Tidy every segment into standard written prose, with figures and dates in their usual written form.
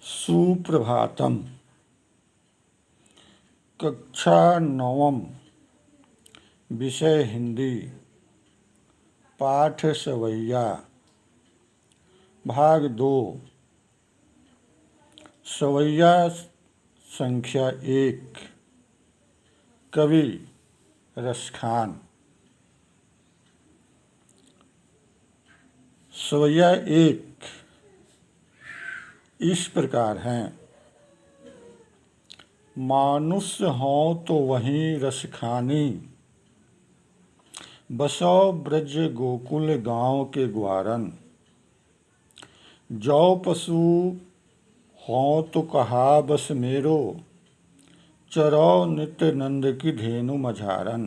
सुप्रभातम। कक्षा नवम, विषय हिंदी, पाठ सवैया, भाग 2, सवैया संख्या 1, कवि रसखान। सवैया 1 इस प्रकार हैं। मानुष हों तो वहीं रसखानी, बसो ब्रज गोकुल गाँव के ग्वारन। जौ पशु हों तो कहा बस मेरो, चरो नित्य नंद की धेनु मझारन।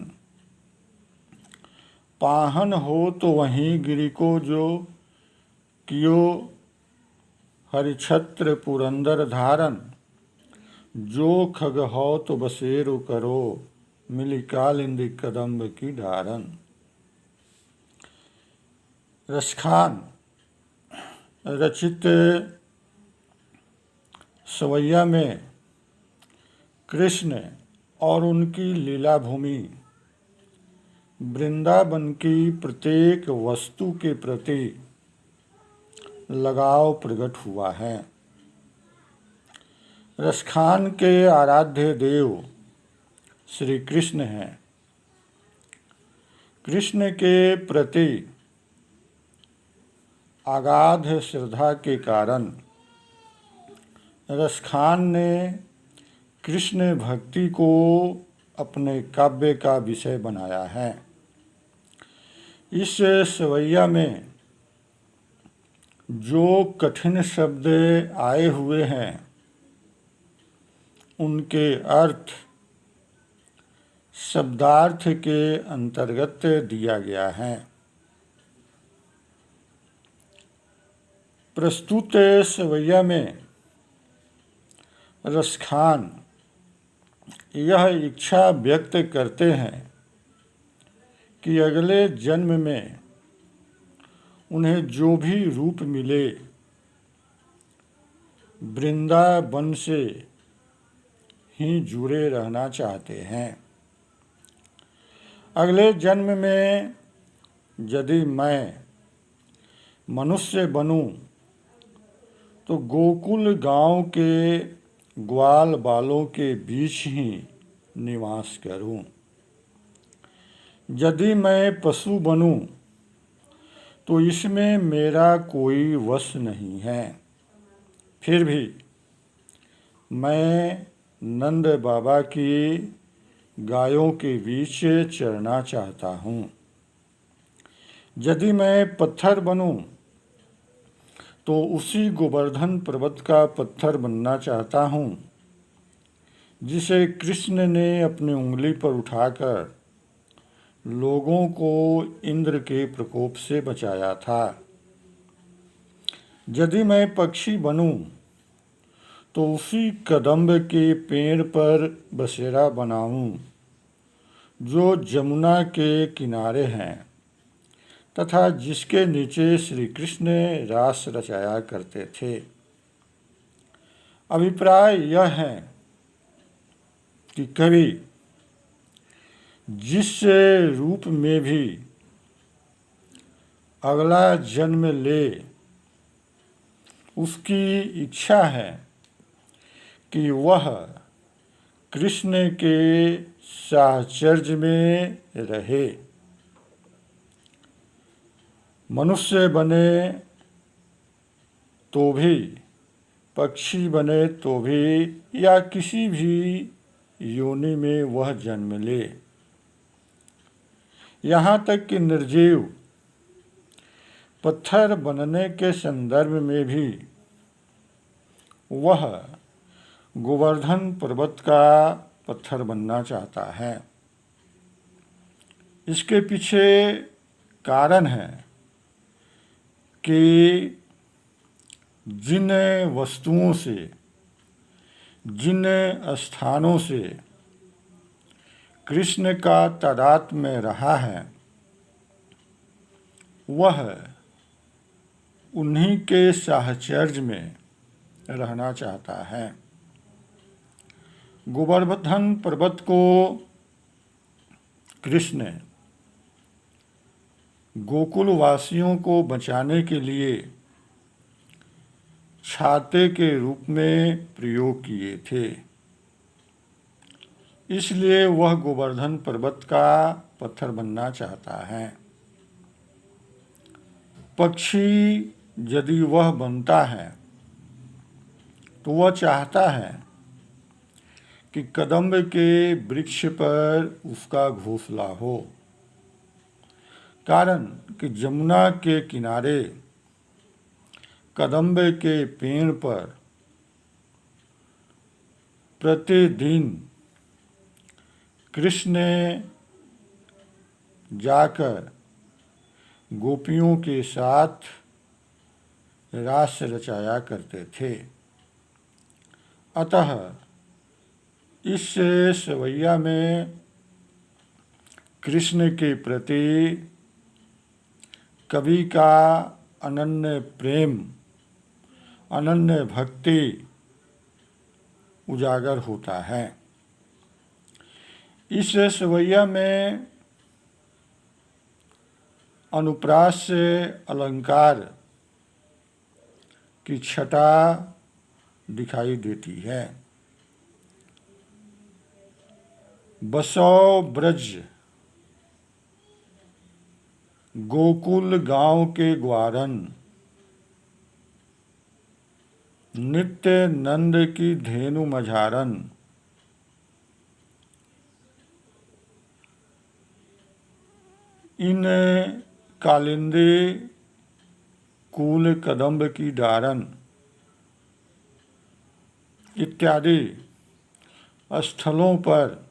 पाहन हो तो वहीं गिरि को जो, कियो हरिछत्र पुरंदर धारन। जो खग हो तो बसेरु करो, मिली कालिंदी कदम्ब की धारन। रसखान रचित सवैया में कृष्ण और उनकी लीला भूमि वृंदावन की प्रत्येक वस्तु के प्रति लगाव प्रकट हुआ है। रसखान के आराध्य देव श्री कृष्ण हैं। कृष्ण के प्रति अगाध श्रद्धा के कारण रसखान ने कृष्ण भक्ति को अपने काव्य का विषय बनाया है। इस सवैया में जो कठिन शब्द आए हुए हैं उनके अर्थ शब्दार्थ के अंतर्गत दिया गया है। प्रस्तुत सवैया में रसखान यह इच्छा व्यक्त करते हैं कि अगले जन्म में उन्हें जो भी रूप मिले वृंदावन से ही जुड़े रहना चाहते हैं। अगले जन्म में यदि मैं मनुष्य बनूं तो गोकुल गांव के ग्वाल बालों के बीच ही निवास करूं। यदि मैं पशु बनूं तो इसमें मेरा कोई वश नहीं है। फिर भी मैं नंद बाबा की गायों के बीच चरना चाहता हूँ। यदि मैं पत्थर बनूं तो उसी गोवर्धन पर्वत का पत्थर बनना चाहता हूँ जिसे कृष्ण ने अपनी उंगली पर उठाकर लोगों को इंद्र के प्रकोप से बचाया था। यदि मैं पक्षी बनूं तो उसी कदम्ब के पेड़ पर बसेरा बनाऊं जो जमुना के किनारे हैं तथा जिसके नीचे श्री कृष्ण रास रचाया करते थे। अभिप्राय यह है कि कवि जिस रूप में भी अगला जन्म ले उसकी इच्छा है कि वह कृष्ण के साहचर्य में रहे। मनुष्य बने तो भी, पक्षी बने तो भी या किसी भी योनि में वह जन्म ले। यहाँ तक कि निर्जीव पत्थर बनने के संदर्भ में भी वह गोवर्धन पर्वत का पत्थर बनना चाहता है। इसके पीछे कारण है कि जिन वस्तुओं से, जिन स्थानों से कृष्ण का तादात्म्य रहा है वह उन्हीं के साहचर्य में रहना चाहता है। गोवर्धन पर्वत को कृष्ण गोकुल वासियों को बचाने के लिए छाते के रूप में प्रयोग किए थे। इसलिए वह गोवर्धन पर्वत का पत्थर बनना चाहता है। पक्षी यदि वह बनता है तो वह चाहता है कि कदम्ब के वृक्ष पर उसका घोंसला हो, कारण कि जमुना के किनारे कदम्ब के पेड़ पर प्रतिदिन कृष्ण जाकर गोपियों के साथ रास रचाया करते थे। अतः इस सवैया में कृष्ण के प्रति कवि का अनन्य प्रेम, अनन्य भक्ति उजागर होता है। इस सवैया में अनुप्रास अलंकार की छटा दिखाई देती है। बसौ ब्रज गोकुल गांव के ग्वारन, नित्य नंद की धेनु मझारन, इन कालिंदी कुल कदम्ब की डारन इत्यादि स्थलों पर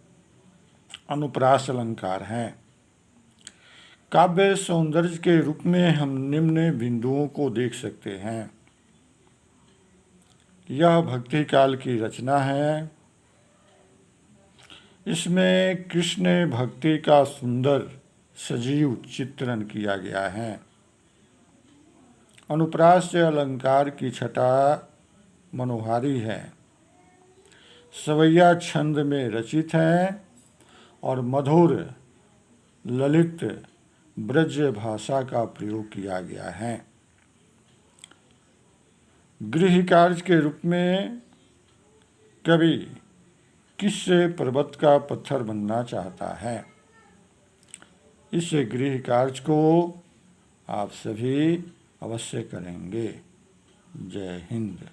अनुप्रास अलंकार हैं। काव्य सौंदर्य के रूप में हम निम्न बिंदुओं को देख सकते हैं। यह भक्ति काल की रचना है। इसमें कृष्ण भक्ति का सुंदर सजीव चित्रण किया गया है। अनुप्रास अलंकार की छटा मनोहारी है, सवैया छंद में रचित है और मधुर ललित ब्रज भाषा का प्रयोग किया गया है। गृह कार्य के रूप में कवि किस पर्वत का पत्थर बनना चाहता है, इस गृह कार्य को आप सभी अवश्य करेंगे। जय हिंद।